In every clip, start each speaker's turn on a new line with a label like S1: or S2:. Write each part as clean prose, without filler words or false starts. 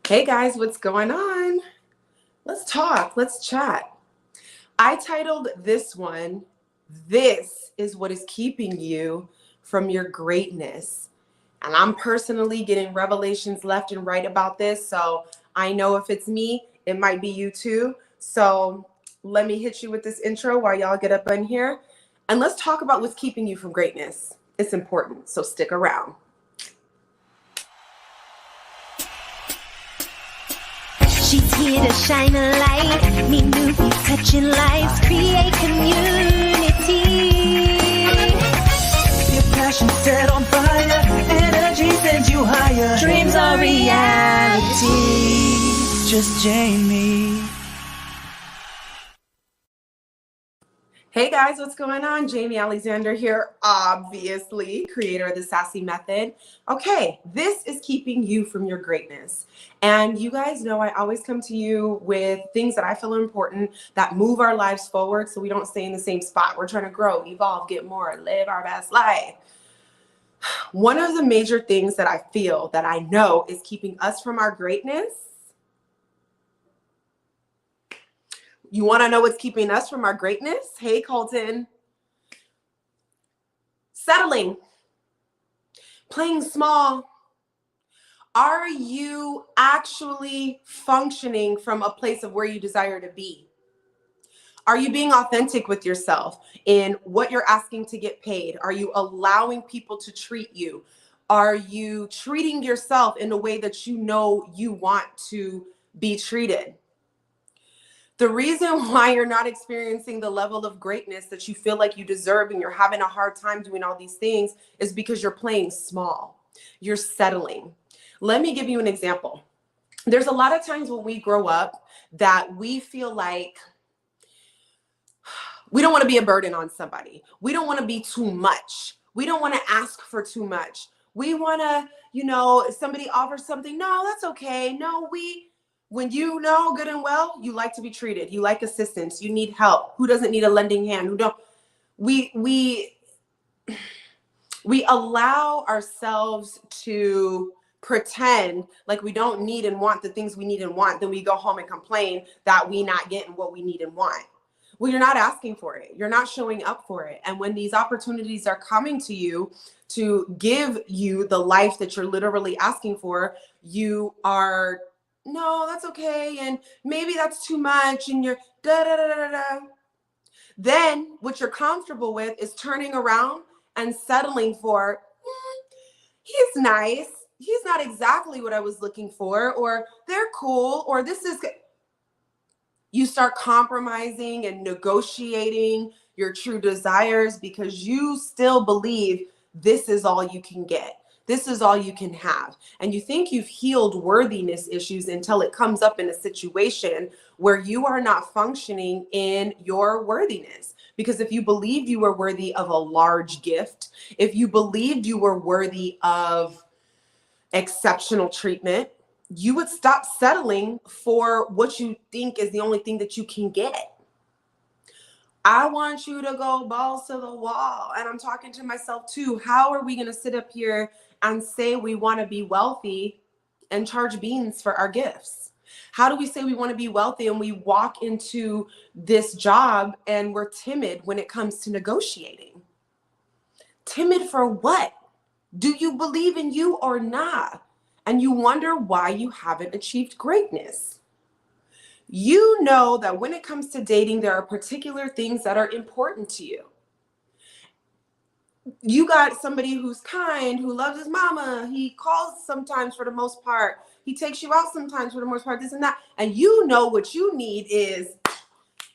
S1: Hey guys, what's going on? Let's talk, let's chat. I titled this one, This is What is Keeping You from Your Greatness. And I'm personally getting revelations left and right about this. So I know if it's me, it might be you too. So let me hit you with this intro while y'all get up in here. And let's talk about what's keeping you from greatness. It's important, so stick around.
S2: She's here to shine a light, meet newbies, touching lives, create community.
S3: Your passion set on fire, energy sends you higher.
S2: Dreams are reality.
S3: Just Jamie.
S1: Hey guys, what's going on? Jamie Alexander here, obviously, creator of the Sassy Method. Okay, this is keeping you from your greatness. And you guys know I always come to you with things that I feel are important that move our lives forward so we don't stay in the same spot. We're trying to grow, evolve, get more, live our best life. One of the major things that I feel that I know is keeping us from our greatness. You want to know what's keeping us from our greatness? Hey, Colton. Settling. Playing small. Are you actually functioning from a place of where you desire to be? Are you being authentic with yourself in what you're asking to get paid? Are you allowing people to treat you? Are you treating yourself in a way that you know you want to be treated? The reason why you're not experiencing the level of greatness that you feel like you deserve and you're having a hard time doing all these things is because you're playing small. You're settling. Let me give you an example. There's a lot of times when we grow up that we feel like we don't want to be a burden on somebody. We don't want to be too much. We don't want to ask for too much. We want to, if somebody offers something, no, that's okay. No, when you know good and well, you like to be treated. You like assistance. You need help. Who doesn't need a lending hand? We allow ourselves to pretend like we don't need and want the things we need and want. Then we go home and complain that we not getting what we need and want. Well, you're not asking for it. You're not showing up for it. And when these opportunities are coming to you to give you the life that you're literally asking for, you are, no, that's okay. And maybe that's too much. And you're da da da da da. Then what you're comfortable with is turning around and settling for, he's nice. He's not exactly what I was looking for, or they're cool, or this is good. You start compromising and negotiating your true desires because you still believe this is all you can get. This is all you can have. And you think you've healed worthiness issues until it comes up in a situation where you are not functioning in your worthiness. Because if you believed you were worthy of a large gift, if you believed you were worthy of exceptional treatment, you would stop settling for what you think is the only thing that you can get. I want you to go balls to the wall. And I'm talking to myself too. How are we going to sit up here and say we want to be wealthy and charge beans for our gifts? How do we say we want to be wealthy and we walk into this job and we're timid when it comes to negotiating? Timid for what? Do you believe in you or not? And you wonder why you haven't achieved greatness. You know that when it comes to dating, there are particular things that are important to you. You got somebody who's kind, who loves his mama. He calls sometimes for the most part. He takes you out sometimes for the most part, this and that. And you know what you need is,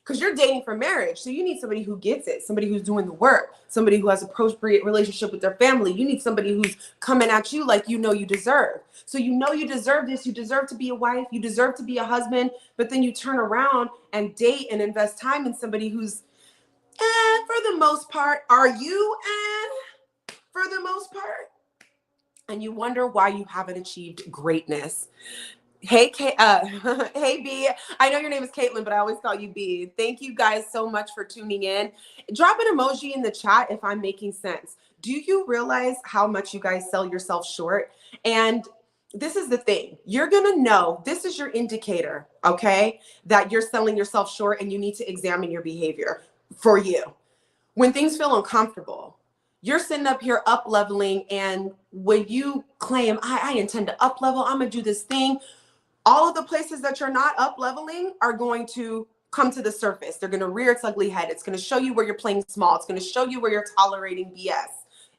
S1: because you're dating for marriage. So you need somebody who gets it, somebody who's doing the work, somebody who has an appropriate relationship with their family. You need somebody who's coming at you like you know you deserve. So you know you deserve this. You deserve to be a wife. You deserve to be a husband. But then you turn around and date and invest time in somebody who's, for the most part, are you, for the most part? And you wonder why you haven't achieved greatness. Hey, hey, B. I know your name is Caitlin, but I always call you B. Thank you guys so much for tuning in. Drop an emoji in the chat if I'm making sense. Do you realize how much you guys sell yourself short? And this is the thing. You're going to know, this is your indicator, okay, that you're selling yourself short and you need to examine your behavior for you. When things feel uncomfortable, you're sitting up here up leveling. And when you claim, I intend to up level, I'm going to do this thing, all of the places that you're not up leveling are going to come to the surface. They're going to rear its ugly head. It's going to show you where you're playing small. It's going to show you where you're tolerating BS.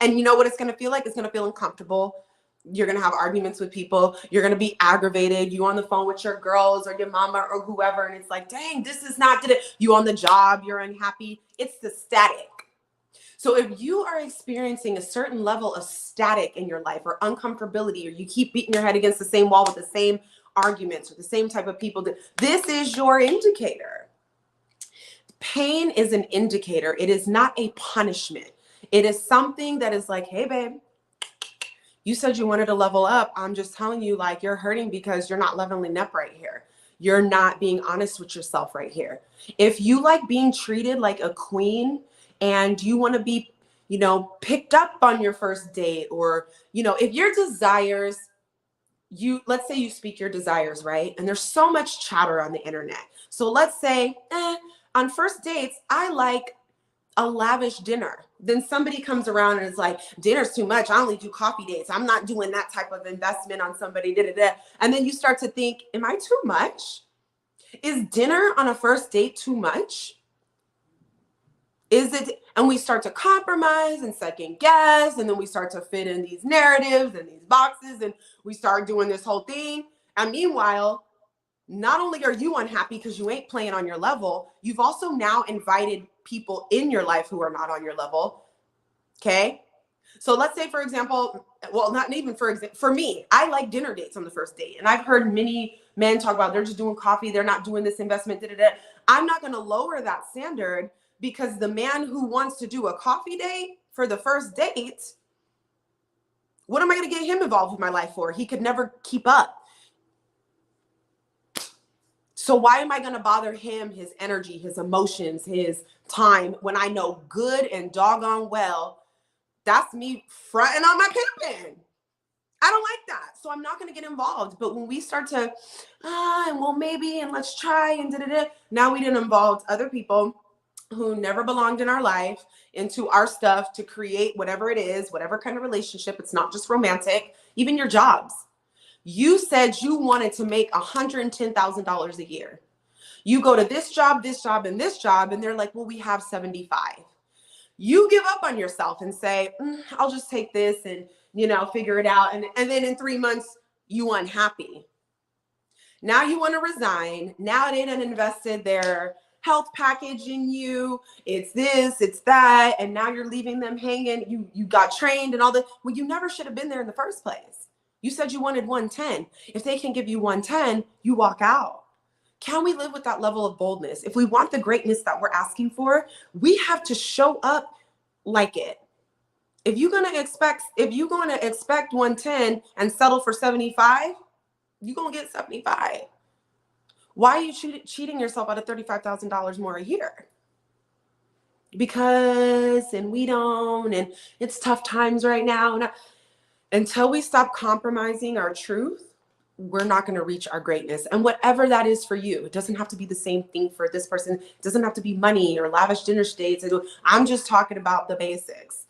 S1: And you know what it's going to feel like? It's going to feel uncomfortable. You're going to have arguments with people. You're going to be aggravated. You on the phone with your girls or your mama or whoever. And it's like, dang, this is not good. You on the job, you're unhappy. It's the static. So if you are experiencing a certain level of static in your life or uncomfortability, or you keep beating your head against the same wall with the same arguments or the same type of people, this is your indicator. Pain is an indicator. It is not a punishment. It is something that is like, hey, babe, you said you wanted to level up. I'm just telling you, like, you're hurting because you're not leveling up right here. You're not being honest with yourself right here. If you like being treated like a queen and you want to be, you know, picked up on your first date, or, you know, if your desires, let's say you speak your desires, right? And there's so much chatter on the internet. So let's say, on first dates, I like a lavish dinner. Then somebody comes around and is like, dinner's too much. I only do coffee dates. I'm not doing that type of investment on somebody. And then you start to think, am I too much? Is dinner on a first date too much? Is it? And we start to compromise and second guess. And then we start to fit in these narratives and these boxes. And we start doing this whole thing. And meanwhile, not only are you unhappy because you ain't playing on your level, you've also now invited people in your life who are not on your level. Okay. So let's say, for example, well, not even for example, for me, I like dinner dates on the first date. And I've heard many men talk about, they're just doing coffee. They're not doing this investment. I'm not going to lower that standard, because the man who wants to do a coffee date for the first date, what am I going to get him involved with my life for? He could never keep up. So why am I going to bother him, his energy, his emotions, his time, when I know good and doggone well that's me fronting on my pimping? I don't like that. So I'm not going to get involved. But when we start to, and well, maybe, and let's try, and now we didn't involve other people who never belonged in our life into our stuff to create whatever it is, whatever kind of relationship. It's not just romantic, even your jobs. You said you wanted to make $110,000 a year. You go to this job, and this job, and they're like, well, we have 75. You give up on yourself and say, I'll just take this and, figure it out. And then in 3 months, you unhappy. Now you want to resign. Now they done invested their health package in you. It's this, it's that. And now you're leaving them hanging. You got trained and all that. Well, you never should have been there in the first place. You said you wanted 110. If they can give you 110, you walk out. Can we live with that level of boldness? If we want the greatness that we're asking for, we have to show up like it. If you're going to expect 110 and settle for 75, you're going to get 75. Why are you cheating yourself out of $35,000 more a year? Because, and we don't, and it's tough times right now. And until we stop compromising our truth, we're not going to reach our greatness. And whatever that is for you, it doesn't have to be the same thing for this person. It doesn't have to be money or lavish dinner dates. I'm just talking about the basics.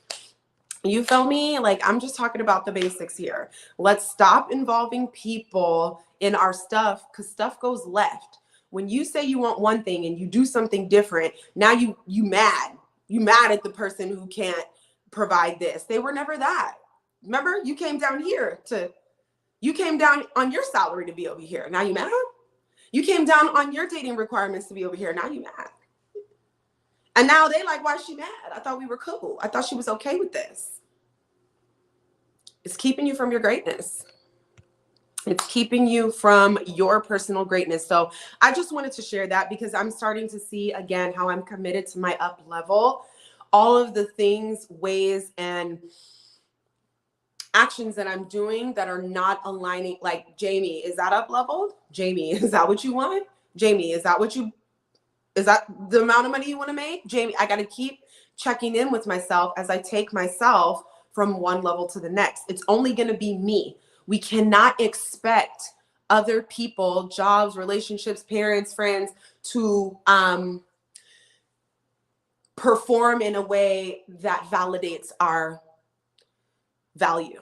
S1: You feel me? Like, I'm just talking about the basics here. Let's stop involving people in our stuff, because stuff goes left. When you say you want one thing and you do something different, now you mad. You mad at the person who can't provide this. They were never that. Remember, you came down on your salary to be over here. Now you mad? You came down on your dating requirements to be over here. Now you mad. And now they like, why is she mad? I thought we were cool. I thought she was okay with this. It's keeping you from your greatness. It's keeping you from your personal greatness. So I just wanted to share that, because I'm starting to see again how I'm committed to my up level. All of the things, ways, and actions that I'm doing that are not aligning. Like, Jamie, is that up leveled? Jamie, is that what you want? Jamie, is that the amount of money you want to make? Jamie, I got to keep checking in with myself as I take myself from one level to the next. It's only going to be me. We cannot expect other people, jobs, relationships, parents, friends to perform in a way that validates our value.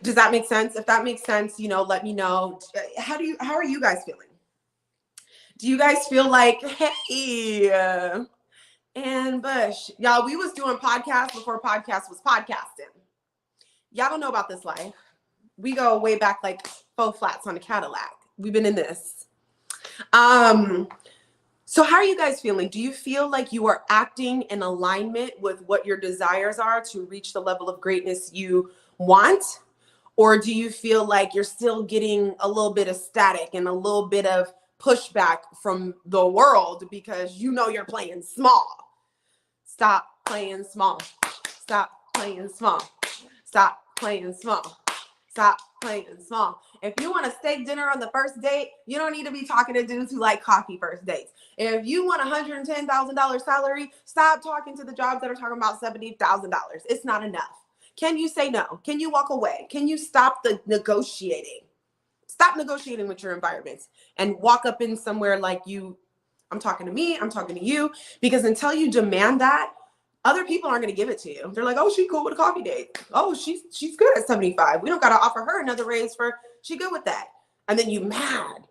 S1: Does that make sense? If that makes sense, let me know. How are you guys feeling? Do you guys feel like, hey, and Bush, y'all, we was doing podcasts before podcast was podcasting. Y'all don't know about this life. We go way back like faux flats on a Cadillac. We've been in this. So how are you guys feeling? Do you feel like you are acting in alignment with what your desires are to reach the level of greatness you want? Or do you feel like you're still getting a little bit of static and a little bit of pushback from the world because you're playing small? Stop playing small. Stop playing small. Stop playing small. Stop playing small. If you want a steak dinner on the first date, you don't need to be talking to dudes who like coffee first dates. If you want $110,000 salary, stop talking to the jobs that are talking about $70,000. It's not enough. Can you say no? Can you walk away? Can you stop the negotiating? Stop negotiating with your environments and walk up in somewhere like I'm talking to me, I'm talking to you, because until you demand that, other people aren't going to give it to you. They're like, oh, she cool with a coffee date. Oh, she's good at 75. We don't got to offer her another raise she good with that. And then you mad.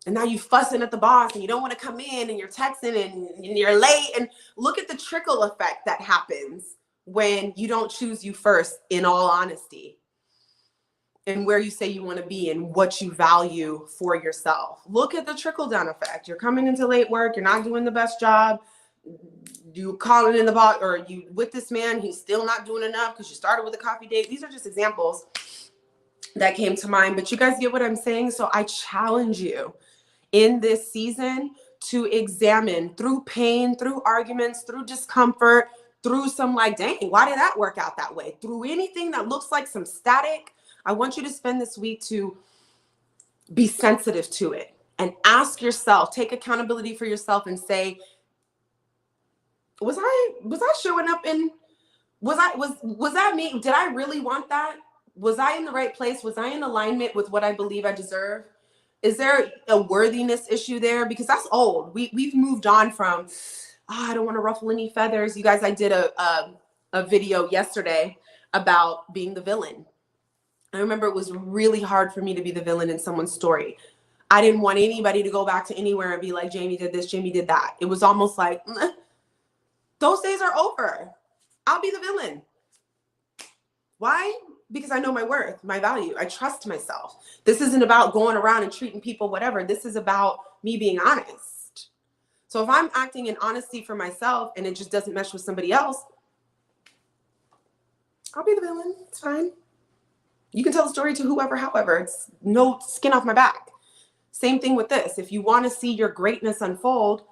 S1: And now you fussing at the boss and you don't want to come in and you're texting and you're late. And look at the trickle effect that happens when you don't choose you first, in all honesty, and where you say you want to be and what you value for yourself. Look at the trickle down effect. You're coming into late work. You're not doing the best job. You calling in the box, or you with this man, he's still not doing enough because you started with a coffee date. These are just examples that came to mind, but you guys get what I'm saying? So I challenge you in this season to examine, through pain, through arguments, through discomfort, through some like, dang, why did that work out that way? Through anything that looks like some static, I want you to spend this week to be sensitive to it and ask yourself, take accountability for yourself and say, was I showing up in, was that me? Did I really want that? Was I in the right place? Was I in alignment with what I believe I deserve? Is there a worthiness issue there? Because that's old. We've moved on from, I don't want to ruffle any feathers. You guys, I did a video yesterday about being the villain. I remember it was really hard for me to be the villain in someone's story. I didn't want anybody to go back to anywhere and be like, Jamie did this, Jamie did that. It was almost like, those days are over. I'll be the villain. Why? Because I know my worth, my value. I trust myself. This isn't about going around and treating people whatever. This is about me being honest. So if I'm acting in honesty for myself and it just doesn't mesh with somebody else, I'll be the villain. It's fine. You can tell the story to whoever, however. It's no skin off my back. Same thing with this. If you want to see your greatness unfold,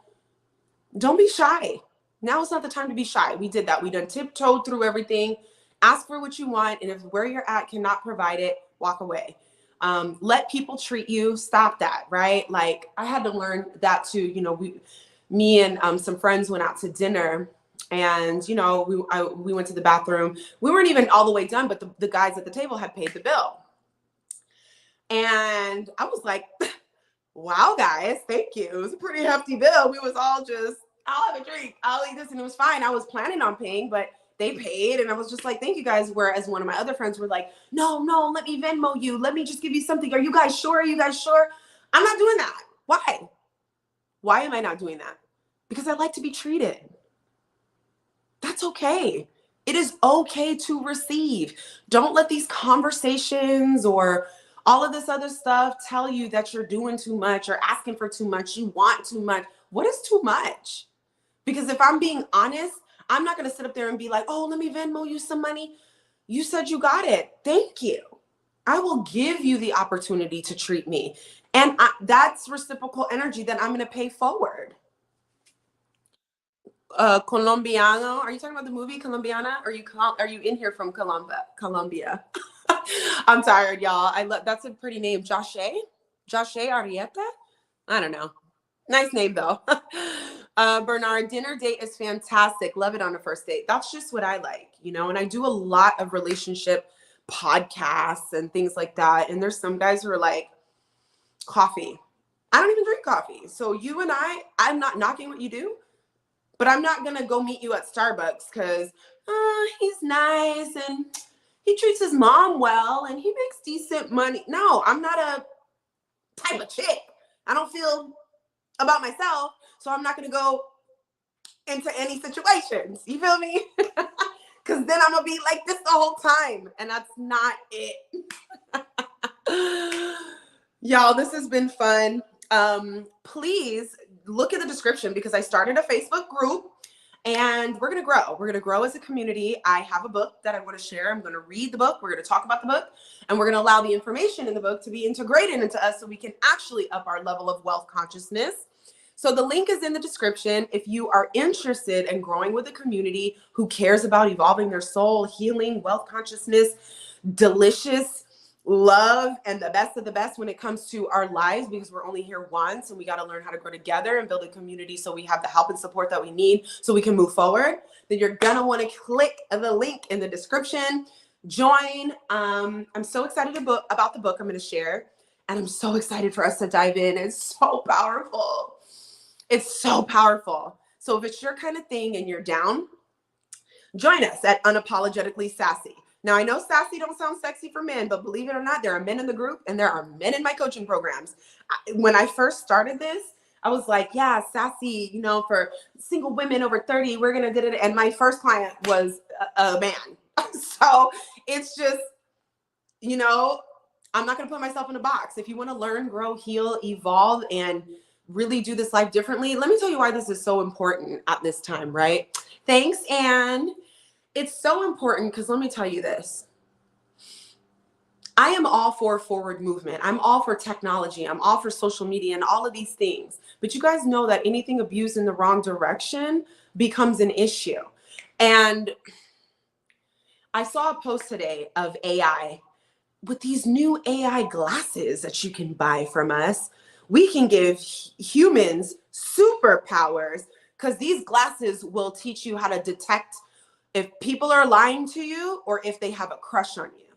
S1: don't be shy. Now is not the time to be shy. We did that. We done tiptoed through everything. Ask for what you want. And if where you're at cannot provide it, walk away. Let people treat you. Stop that, right? Like I had to learn that too. Me and some friends went out to dinner and, we went to the bathroom. We weren't even all the way done, but the guys at the table had paid the bill. And I was like, wow, guys, thank you. It was a pretty hefty bill. We was all just, I'll have a drink, I'll eat this. And it was fine. I was planning on paying, but they paid. And I was just like, thank you guys. Whereas one of my other friends were like, no, let me Venmo you. Let me just give you something. Are you guys sure? Are you guys sure? I'm not doing that. Why? Why am I not doing that? Because I like to be treated. That's okay. It is okay to receive. Don't let these conversations or all of this other stuff tell you that you're doing too much or asking for too much. You want too much. What is too much? Because if I'm being honest, I'm not going to sit up there and be like, oh, let me Venmo you some money. You said you got it. Thank you. I will give you the opportunity to treat me. And that's reciprocal energy that I'm going to pay forward. Colombiano. Are you talking about the movie Colombiana? Are you in here from Colombia? I'm tired, y'all. That's a pretty name. Joshe Arrieta? I don't know. Nice name though. Bernard, dinner date is fantastic. Love it on a first date. That's just what I like, you know, and I do a lot of relationship podcasts and things like that. And there's some guys who are like, coffee. I don't even drink coffee. So you and I'm not knocking what you do, but I'm not going to go meet you at Starbucks because he's nice and he treats his mom well and he makes decent money. No, I'm not a type of chick. I don't feel about myself, so I'm not going to go into any situations. You feel me? Because then I'm going to be like this the whole time, and that's not it. Y'all, this has been fun. Please look at the description because I started a Facebook group and we're going to grow. We're going to grow as a community. I have a book that I want to share. I'm going to read the book. We're going to talk about the book, and we're going to allow the information in the book to be integrated into us so we can actually up our level of wealth consciousness. So the link is in the description. If you are interested in growing with a community who cares about evolving their soul, healing, wealth consciousness, delicious love, and the best of the best when it comes to our lives, because we're only here once and we got to learn how to grow together and build a community so we have the help and support that we need so we can move forward, then you're going to want to click the link in the description. Join. I'm so excited about the book I'm going to share, and I'm so excited for us to dive in. It's so powerful. It's so powerful. So if it's your kind of thing and you're down, join us at Unapologetically Sassy. Now, I know sassy don't sound sexy for men, but believe it or not, there are men in the group and there are men in my coaching programs. When I first started this, I was like, yeah, sassy, you know, for single women over 30, we're going to do it. And my first client was a man. So it's just, you know, I'm not going to put myself in a box. If you want to learn, grow, heal, evolve, and really do this life differently, let me tell you why this is so important at this time, right? Thanks, Anne. It's so important because let me tell you this. I am all for forward movement. I'm all for technology. I'm all for social media and all of these things. But you guys know that anything abused in the wrong direction becomes an issue. And I saw a post today of AI. With these new AI glasses that you can buy from us, we can give humans superpowers because these glasses will teach you how to detect if people are lying to you or if they have a crush on you.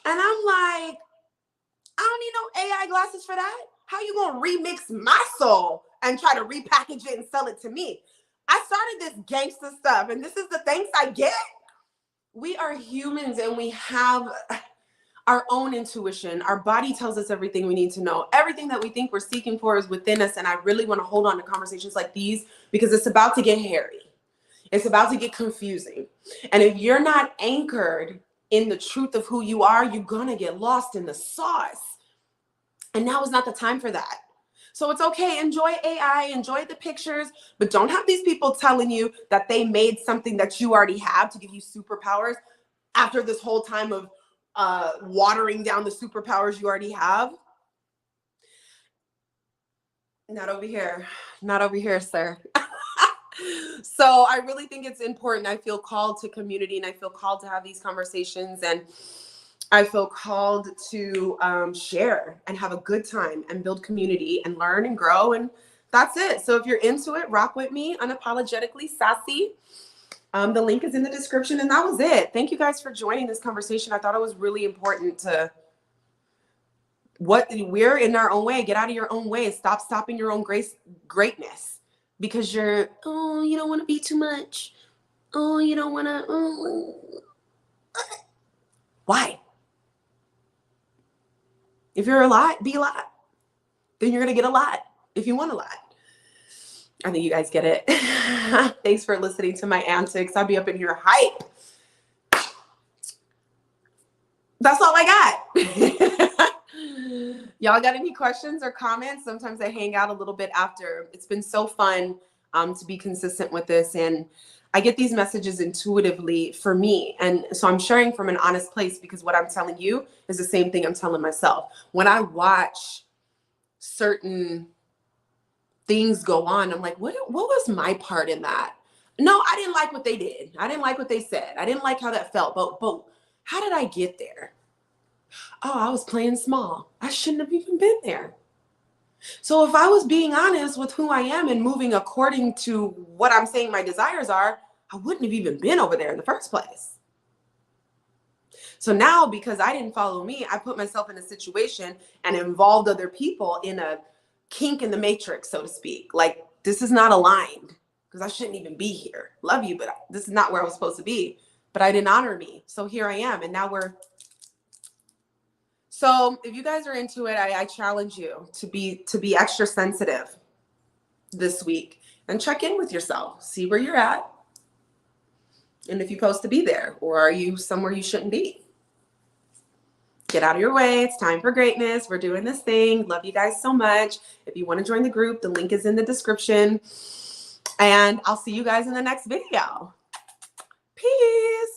S1: And I'm like, I don't need no AI glasses for that. How you gonna remix my soul and try to repackage it and sell it to me? I started this gangster stuff, and this is the thanks I get. We are humans and we have our own intuition. Our body tells us everything we need to know. Everything that we think we're seeking for is within us. And I really want to hold on to conversations like these because it's about to get hairy. It's about to get confusing. And if you're not anchored in the truth of who you are, you're going to get lost in the sauce. And now is not the time for that. So it's okay. Enjoy AI, enjoy the pictures, but don't have these people telling you that they made something that you already have to give you superpowers after this whole time of watering down the superpowers you already have. Not over here. Not over here, sir. So I really think it's important. I feel called to community and I feel called to have these conversations, and I feel called to share and have a good time and build community and learn and grow. And that's it. So if you're into it, rock with me. Unapologetically Sassy. The link is in the description, and that was it. Thank you guys for joining this conversation. I thought it was really important to we're in our own way. Get out of your own way. Stop stopping your own greatness. Because you don't want to be too much. Oh, you don't want to. Why? If you're a lot, be a lot. Then you're going to get a lot if you want a lot. I think you guys get it. Thanks for listening to my antics. I'll be up in here hype. That's all I got. Y'all got any questions or comments? Sometimes I hang out a little bit after. It's been so fun to be consistent with this. And I get these messages intuitively for me. And so I'm sharing from an honest place because what I'm telling you is the same thing I'm telling myself. When I watch certain things go on, I'm like, what was my part in that? No, I didn't like what they did. I didn't like what they said. I didn't like how that felt. But how did I get there? Oh, I was playing small. I shouldn't have even been there. So if I was being honest with who I am and moving according to what I'm saying my desires are, I wouldn't have even been over there in the first place. So now, because I didn't follow me, I put myself in a situation and involved other people in a kink in the matrix, so to speak. Like, this is not aligned because I shouldn't even be here. Love you, but this is not where I was supposed to be. But I didn't honor me. So here I am. And now so if you guys are into it, I challenge you to be extra sensitive this week and check in with yourself. See where you're at. And if you're supposed to be there, or are you somewhere you shouldn't be? Get out of your way. It's time for greatness. We're doing this thing. Love you guys so much. If you want to join the group, the link is in the description. And I'll see you guys in the next video. Peace.